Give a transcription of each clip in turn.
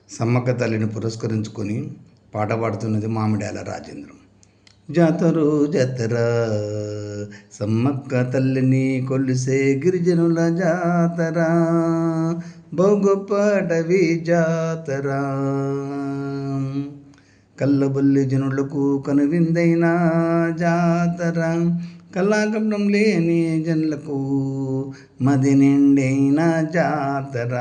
సమ్మక్క తల్లిని పురస్కరించుకొని పాట పాడుతున్నది మామిడాల రాజేంద్రం. జాతరో జాతర సమ్మక్క తల్లిని కొలిసే గిరిజనుల జాతర, బహుగొప్ప అటవీ జాతర. కల్లబొల్లి జనులకు కనువిందైన జాతర, కళాకపటం లేని జనులకు మది నిండైన జాతర.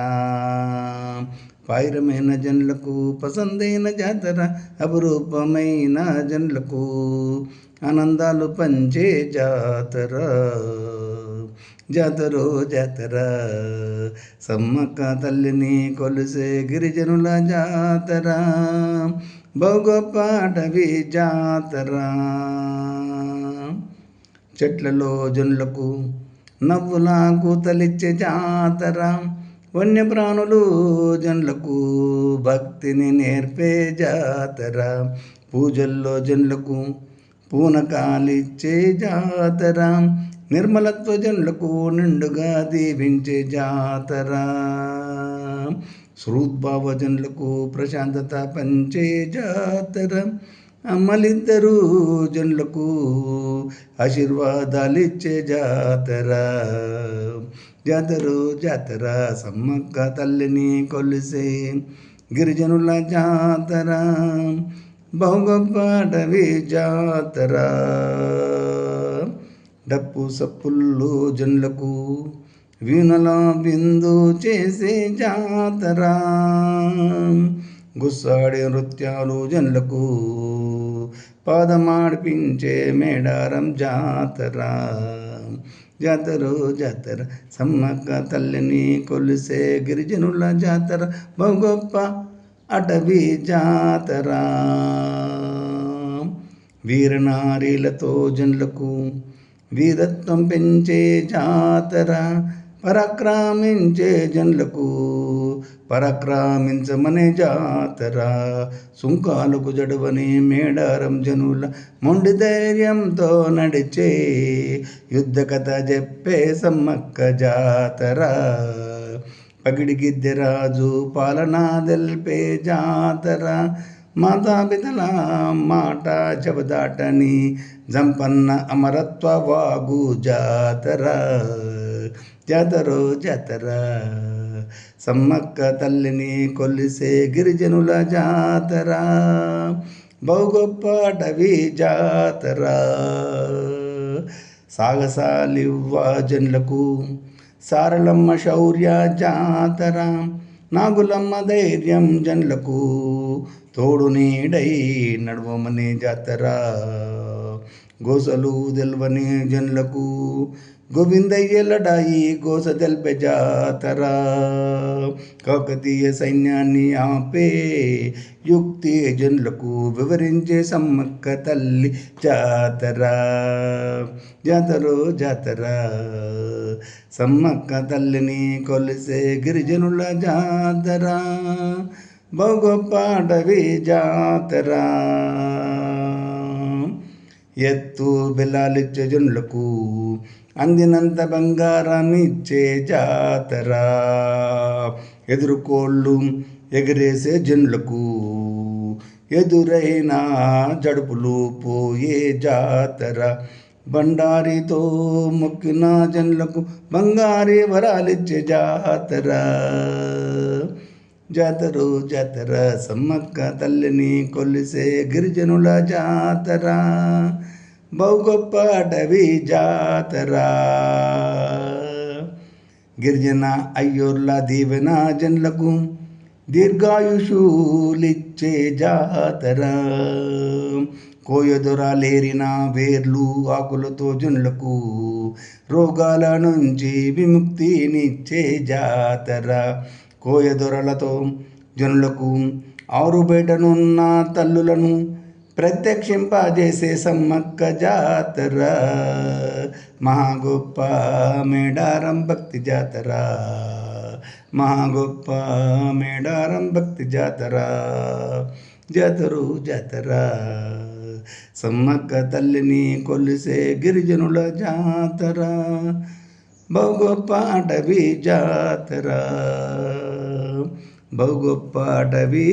పాయిరమైన జనులకు పసందైన జాతర, అపురూపమైన జనులకు ఆనందాలు పంచే జాతర. జాతరో జాతర సమ్మక్క తల్లిని కొలిసే గిరిజనుల జాతర, బహుగొప్ప అటవీ జాతర. చెట్లలో జనులకు నవ్వుల కూతలిచ్చే జాతర, వన్యప్రాణులు జనులకు భక్తిని నేర్పే జాతర. పూజల్లో జనులకు పూనకాలిచ్చే జాతర, నిర్మలత్వ జనులకు నిండుగా దీవించే జాతర. సృద్భావ జనులకు ప్రశాంతత పంచే జాతర, అమ్మలిద్దరూ జనులకు ఆశీర్వాదాలిచ్చే జాతర. జాతరో జాతర సమ్మక్క తల్లిని కొలిసే గిరిజనుల జాతర, బహుగొప్ప అటవీ జాతర. డప్పు సప్పుళ్ళు జనులకు వీణల విందు చేసే జాతర, గుస్సాడి నృత్యాలు జనులకు పాదమాడిపించే మేడారం జాతర. జాతరో జాతర సమ్మక్క తల్లిని కొలిసే గిరిజనుల జాతర, బహుగొప్ప అటవీ జాతర. వీరనారీలతో జనులకు వీరత్వం పెంచే జాతర, పరాక్రమించే జనులకు పరాక్రమించమనే జాతర. సుంకాలకు జడవని మేడారం జనుల మొండి ధైర్యంతో నడిచే యుద్ధ కథ చెప్పే సమ్మక్క జాతర. పగిడి గిద్దెరాజు పాలనా తెల్పే జాతర, మాతాపితల మాట చెబదాటని జంపన్న అమరత్వ వాగు జాతర. జాతరో జాతర సమ్మక్క తల్లిని కొలిసే గిరిజనుల జాతర, బహుగొప్ప అటవీ జాతర. సాగసాలివ్వ జనులకు సారలమ్మ శౌర్య జాతర, నాగులమ్మ ధైర్యం జనులకు తోడు నీడై నడవమనే జాతర. గోసలు తెల్వని జనులకు గోవిందయ్య లడాయి గోస తెల్పే జాతర. కాకతీయ సైన్యాన్ని ఆపే యుక్తి జనులకు వివరించే సమ్మక్క తల్లి జాతర. జాతరో జాతర సమ్మక్క తల్లిని కొలిసే గిరిజనుల జాతర, బహుగొప్ప అటవీ జాతర. ఎత్తు బెల్లాలిచ్చే జనులకు అందినంత బంగారం ఇచ్చే జాతర, ఎదురుకోళ్ళు ఎగిరేసే జనులకు ఎదురైన జడుపులు పోయే జాతర. బండారితో మొక్కిన జనులకు బంగారి వరాలిచ్చే జాతర. జాతరో జాతర సమ్మక్క తల్లిని కొలిసే గిరిజనుల జాతర, బహుగొప్ప అటవీ జాతర. గిరిజన అయ్యోర్ల దీవెన జనులకు దీర్ఘాయుషులిచ్చే జాతర, కోయదొరలేరిన వేర్లు ఆకులతో జనులకు రోగాల నుంచి విముక్తినిచ్చే జాతర. కోయదొరలతో జనులకు ఆరు బయటనున్న తల్లులను ప్రత్యక్షింపజేసే సమ్మక్క జాతర, మహాగొప్ప మేడారం భక్తి జాతర. మహాగొప్ప మేడారం భక్తి జాతర. జాతరో జాతర సమ్మక్క తల్లిని కొలిసే గిరిజనుల జాతర, బహుగొప్ప అటవీ జాతర. బహు గొప్ప అటవీ